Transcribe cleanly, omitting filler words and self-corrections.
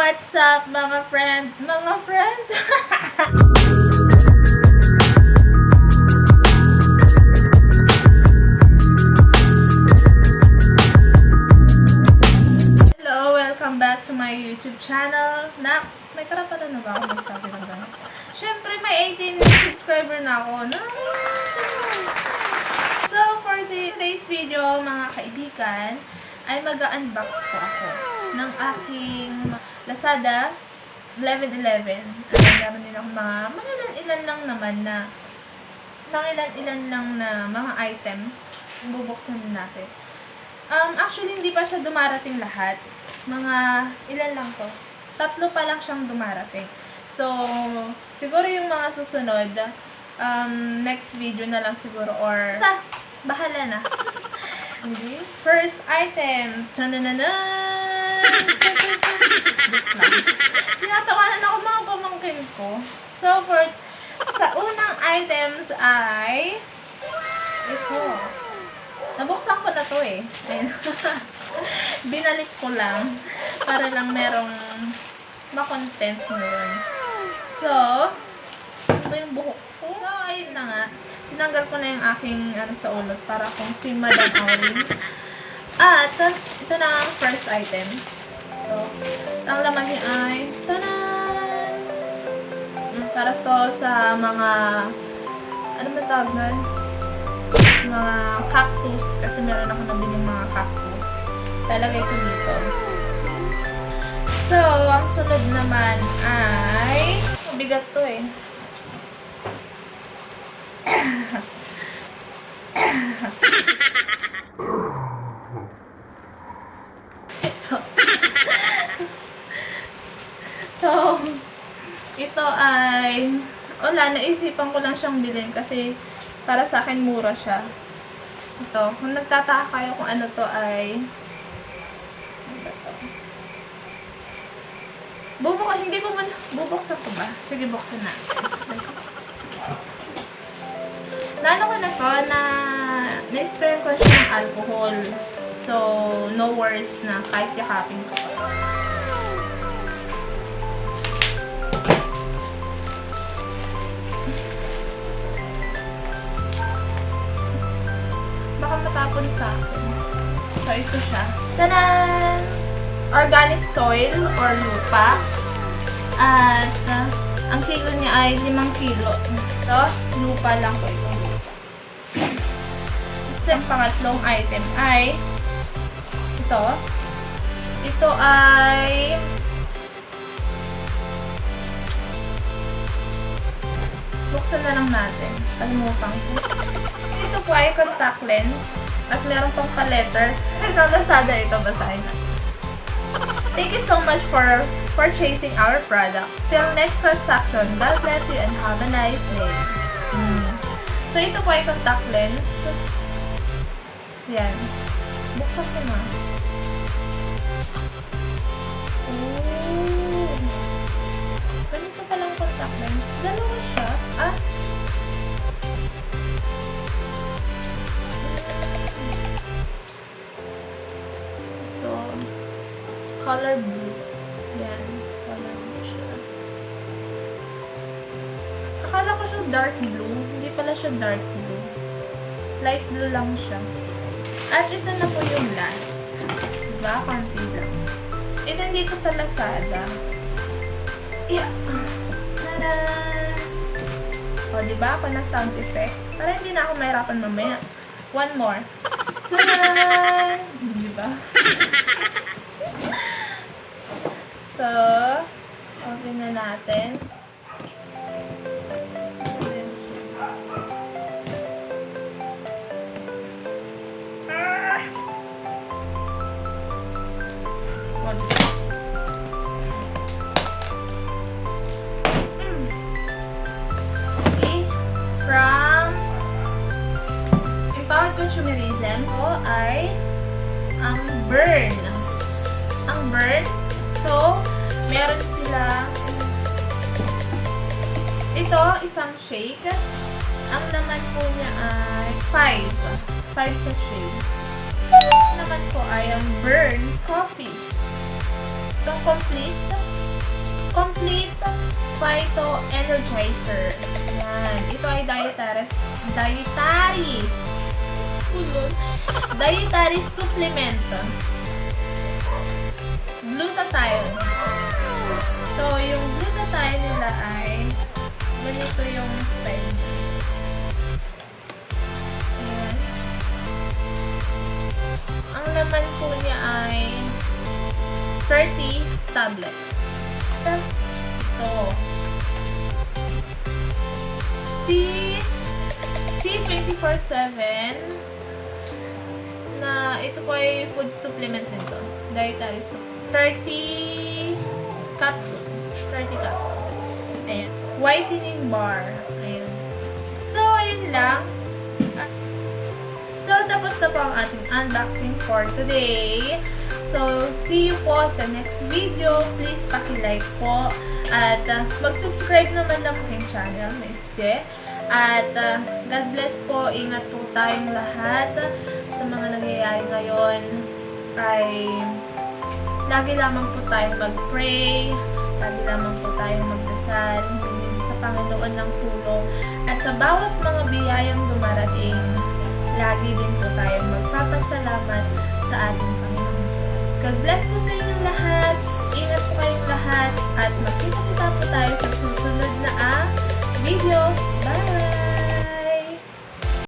What's up mga friend? Mga friend? Hello, welcome back to my YouTube channel. Nax, may karapatan na ba ako magsabi ng gano'n? Siyempre, may 18 subscriber na ako. No? So, for today's video, mga kaibigan, ay mag-unbox ko ako ng aking Lazada 1111. Meron din ako mga ilan lang naman na mga items. Bubuksan natin. Actually, hindi pa siya dumarating lahat. Mga ilan lang to. 3 pa lang siyang dumarating. So, siguro yung mga susunod, next video na lang siguro or bahala na. Okay. First item. Tanananan! Tinatawanan ako mga pamangkin ko. So, sa unang items ay ito. Nabuksan ko na to eh. Binalik ko lang para lang merong makontent mo yun. So, ito yung buhok ko. So, ayun na nga. Tinanggal ko na yung aking sa ulot para kung si Madam Aurin. At, ito na ang first item. So, ang laman niya ay, tanan! Para sa mga, ano ba tawag nun? Mga cactus. Kasi meron ako nabiling mga cactus. Talagay ko dito. So, ang sunod naman ay, mabigat to eh. So, ito ay naisipan ko lang siyang bilhin kasi para sa akin mura siya. Ito, kung nagtataka kayo kung ano to ay hindi ko man bubuksan ko ba? Sige, buksan na. Lalo ko na to na-spray ko siya ng alcohol. So, no worries na kahit yakapin ko pa. Baka matapon sa akin. So, ito siya. Tanan! Organic soil or lupa. At, ang kilo niya ay 5 kilo. So, lupa lang po ito. Ang pangatlong item ay ito. Ito ay buksan na lang natin. Kalimutan ko. Ito po ay contact lens at meron pang pa-letter. Sa Lazada ito, basahin na. Thank you so much for purchasing our product. Till next transaction, God bless you and have a nice day. So, ito po ay contact lens. Yan. Buksan ko na. Oh. Ganito palang contact lens. Dalawa siya. Ito. Color blue. Yan. Color blue siya. Akala ko siya dark blue. Hindi pala siya dark blue. Light blue lang siya. At ito na po yung last. Diba? Konti lang. Ito dito sa Lazada. Yeah. Tada! O, diba? Ako na sound effect. Para hindi na ako mahirapan mamaya. One more. Tada! Diba? So, open na natin. From Empowered Consumerism ko ay ang burn. Ang burn. So, meron sila ito, isang shake. Ang laman po niya ay 5 sa shake. Ang naman po ay ang burn coffee. Itong complete Complete Phyto Energizer. Yan. Ito ay dietary supplement. Glutathione. So, yung glutathione nila ay ganito yung style. Ayan. Ang laman po niya ay 30 tablets. So, C24/7 na ito po ay food supplement nito. Dietary supplement. 30 capsule. Ayan. Whitening bar. Ayan. So, ayun lang. So, tapos na po ang ating unboxing for today. So, see you po sa next video. Please paki-like po. At mag-subscribe naman lang po yung channel na Este. At God bless po. Ingat po tayong lahat sa mga nangyayari ngayon. Ay lagi lamang po tayong mag-pray. Lagi lamang po tayong magdasal. Humingi sa Panginoon ng tulong. At sa bawat mga biyayang dumarating, lagi din po tayong magpapasalamat sa ating Panginoon. God bless po sa inyong lahat. Ingat po kayong lahat. At magkita-kita po tayo sa susunod na video.